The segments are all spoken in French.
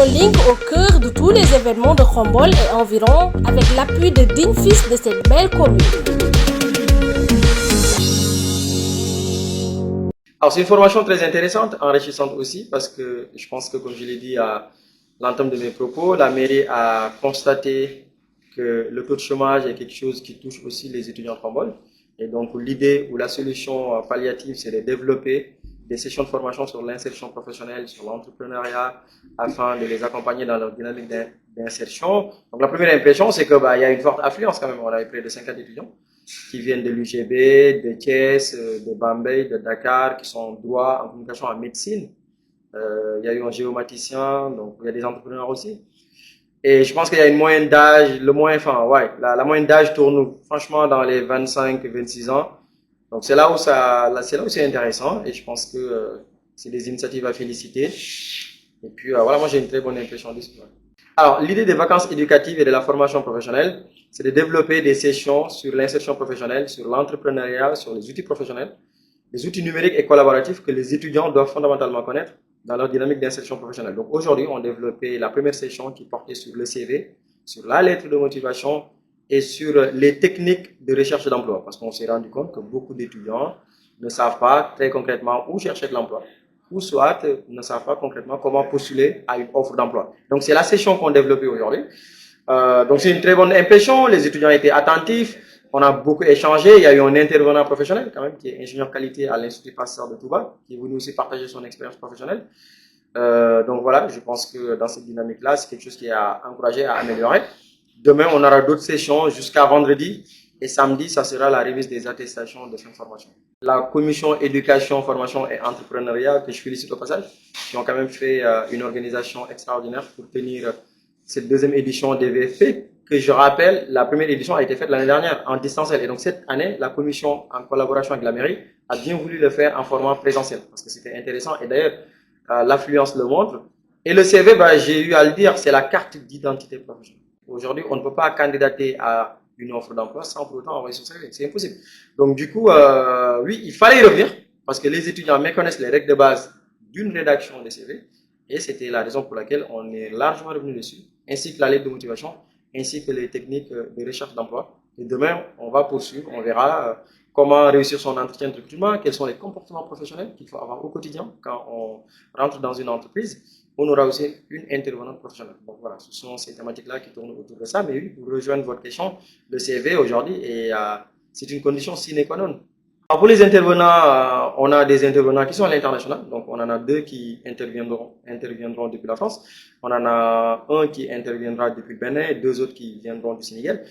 Notre ligne au cœur de tous les événements de Khombol et environ avec l'appui de dignes fils de cette belle commune. Alors, c'est une formation très intéressante, enrichissante aussi, parce que je pense que, comme je l'ai dit à l'entame de mes propos, la mairie a constaté que le taux de chômage est quelque chose qui touche aussi les étudiants de Khombol. Et donc, l'idée ou la solution palliative, c'est de développer des sessions de formation sur l'insertion professionnelle, sur l'entrepreneuriat, afin de les accompagner dans leur dynamique d'insertion. Donc, la première impression, c'est qu'il y a une forte affluence quand même. On avait près de 50 étudiants qui viennent de l'UGB, de Thiès, de Bambey, de Dakar, qui sont en droit, en communication, en médecine. Il y a eu un géomaticien, donc il y a des entrepreneurs aussi. Et je pense qu'il y a une moyenne d'âge, la moyenne d'âge tourne franchement dans les 25-26 ans. Donc c'est là où c'est intéressant et je pense que c'est des initiatives à féliciter. Et puis voilà, moi j'ai une très bonne impression de ce. Alors l'idée des vacances éducatives et de la formation professionnelle, c'est de développer des sessions sur l'insertion professionnelle, sur l'entrepreneuriat, sur les outils professionnels, les outils numériques et collaboratifs que les étudiants doivent fondamentalement connaître dans leur dynamique d'insertion professionnelle. Donc aujourd'hui, on a développé la première session qui portait sur le CV, sur la lettre de motivation et sur les techniques de recherche d'emploi. Parce qu'on s'est rendu compte que beaucoup d'étudiants ne savent pas très concrètement où chercher de l'emploi, ou soit ne savent pas concrètement comment postuler à une offre d'emploi. Donc c'est la session qu'on a développée aujourd'hui. Donc c'est une très bonne impression, les étudiants étaient attentifs, on a beaucoup échangé, il y a eu un intervenant professionnel quand même qui est ingénieur qualité à l'Institut Pasteur de Touba, qui est venu aussi partager son expérience professionnelle. Donc voilà, je pense que dans cette dynamique-là, c'est quelque chose qui est à encourager, à améliorer. Demain, on aura d'autres sessions jusqu'à vendredi et samedi, ça sera la remise des attestations de fin de formation. La commission éducation, formation et entrepreneuriat, que je félicite au passage, qui ont quand même fait une organisation extraordinaire pour tenir cette deuxième édition des VFP, que je rappelle, la première édition a été faite l'année dernière en distanciel. Et donc cette année, la commission, en collaboration avec la mairie, a bien voulu le faire en format présentiel, parce que c'était intéressant. Et d'ailleurs, l'affluence le montre. Et le CV, j'ai eu à le dire, c'est la carte d'identité professionnelle. Aujourd'hui, on ne peut pas candidater à une offre d'emploi sans pour autant envoyer son CV. C'est impossible. Donc du coup, oui, il fallait y revenir, parce que les étudiants méconnaissent les règles de base d'une rédaction des CV. Et c'était la raison pour laquelle on est largement revenu dessus, ainsi que la lettre de motivation, ainsi que les techniques de recherche d'emploi. Et demain, on va poursuivre, on verra comment réussir son entretien de recrutement, quels sont les comportements professionnels qu'il faut avoir au quotidien quand on rentre dans une entreprise. On aura aussi une intervenante professionnelle. Donc voilà, ce sont ces thématiques-là qui tournent autour de ça. Mais oui, pour rejoindre votre question, le CV aujourd'hui, c'est une condition sine qua non. Alors pour les intervenants, on a des intervenants qui sont à l'international. Donc on en a deux qui interviendront depuis la France. On en a un qui interviendra depuis le Bénin et deux autres qui viendront du Sénégal.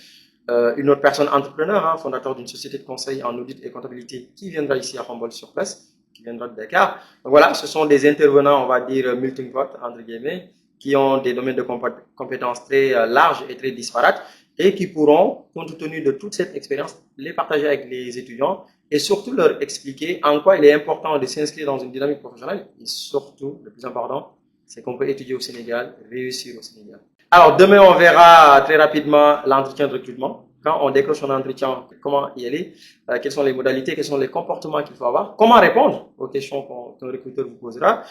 Une autre personne entrepreneur, fondateur d'une société de conseil en audit et comptabilité qui viendra ici à Khombol sur place, qui viendra de Dakar. Donc voilà, ce sont des intervenants, on va dire, multi-votes, entre guillemets, qui ont des domaines de compétences très larges et très disparates et qui pourront, compte tenu de toute cette expérience, les partager avec les étudiants et surtout leur expliquer en quoi il est important de s'inscrire dans une dynamique professionnelle et surtout, le plus important, c'est qu'on peut étudier au Sénégal, réussir au Sénégal. Alors, demain, on verra très rapidement l'entretien de recrutement. Quand on décroche un entretien, comment y aller, quelles sont les modalités, quels sont les comportements qu'il faut avoir, comment répondre aux questions qu'un recruteur vous posera.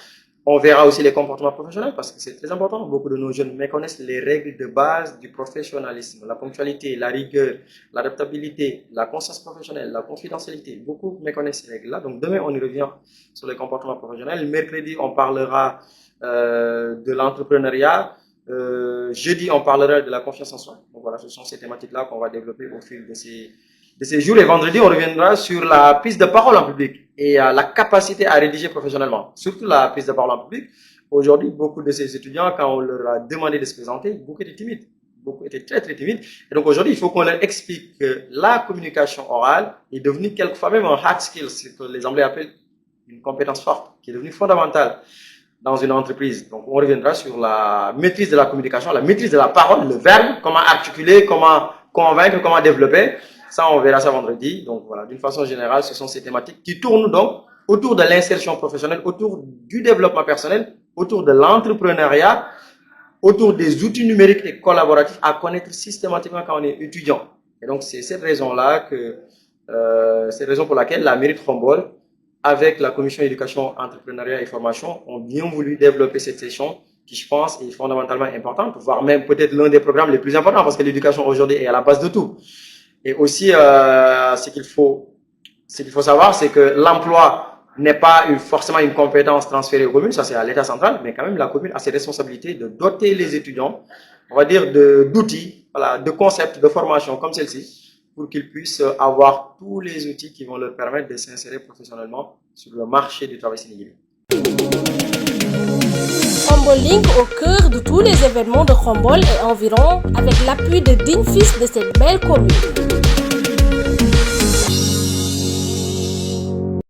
On verra aussi les comportements professionnels parce que c'est très important. Beaucoup de nos jeunes méconnaissent les règles de base du professionnalisme, la ponctualité, la rigueur, l'adaptabilité, la conscience professionnelle, la confidentialité. Beaucoup méconnaissent ces règles-là. Donc demain, on y revient sur les comportements professionnels. Mercredi, on parlera de l'entrepreneuriat. Jeudi, on parlera de la confiance en soi. Donc voilà, ce sont ces thématiques-là qu'on va développer au fil de ces jours. Et vendredi, on reviendra sur la prise de parole en public et la capacité à rédiger professionnellement. Surtout la prise de parole en public. Aujourd'hui, beaucoup de ces étudiants, quand on leur a demandé de se présenter, beaucoup étaient timides. Beaucoup étaient très, très timides. Et donc aujourd'hui, il faut qu'on leur explique que la communication orale est devenue quelquefois même un hard skill, ce que les Anglais appellent une compétence forte, qui est devenue fondamentale dans une entreprise. Donc, on reviendra sur la maîtrise de la communication, la maîtrise de la parole, le verbe, comment articuler, comment convaincre, comment développer. Ça, on verra ça vendredi. Donc, voilà, d'une façon générale, ce sont ces thématiques qui tournent donc autour de l'insertion professionnelle, autour du développement personnel, autour de l'entrepreneuriat, autour des outils numériques et collaboratifs à connaître systématiquement quand on est étudiant. Et donc, c'est cette raison-là c'est la raison pour laquelle la mairie de Khombol, avec la commission éducation, entrepreneuriat et formation, ont bien voulu développer cette session qui, je pense, est fondamentalement importante, voire même peut-être l'un des programmes les plus importants, parce que l'éducation aujourd'hui est à la base de tout. Et aussi, ce qu'il faut savoir, c'est que l'emploi n'est pas forcément une compétence transférée aux communes, ça c'est à l'État central, mais quand même la commune a ses responsabilités de doter les étudiants, on va dire, d'outils, voilà, de concepts, de formation comme celle-ci, pour qu'ils puissent avoir tous les outils qui vont leur permettre de s'insérer professionnellement sur le marché du travail sénégalais. Khombol Link au cœur de tous les événements de Khombol et environ avec l'appui de dignes fils de cette belle commune.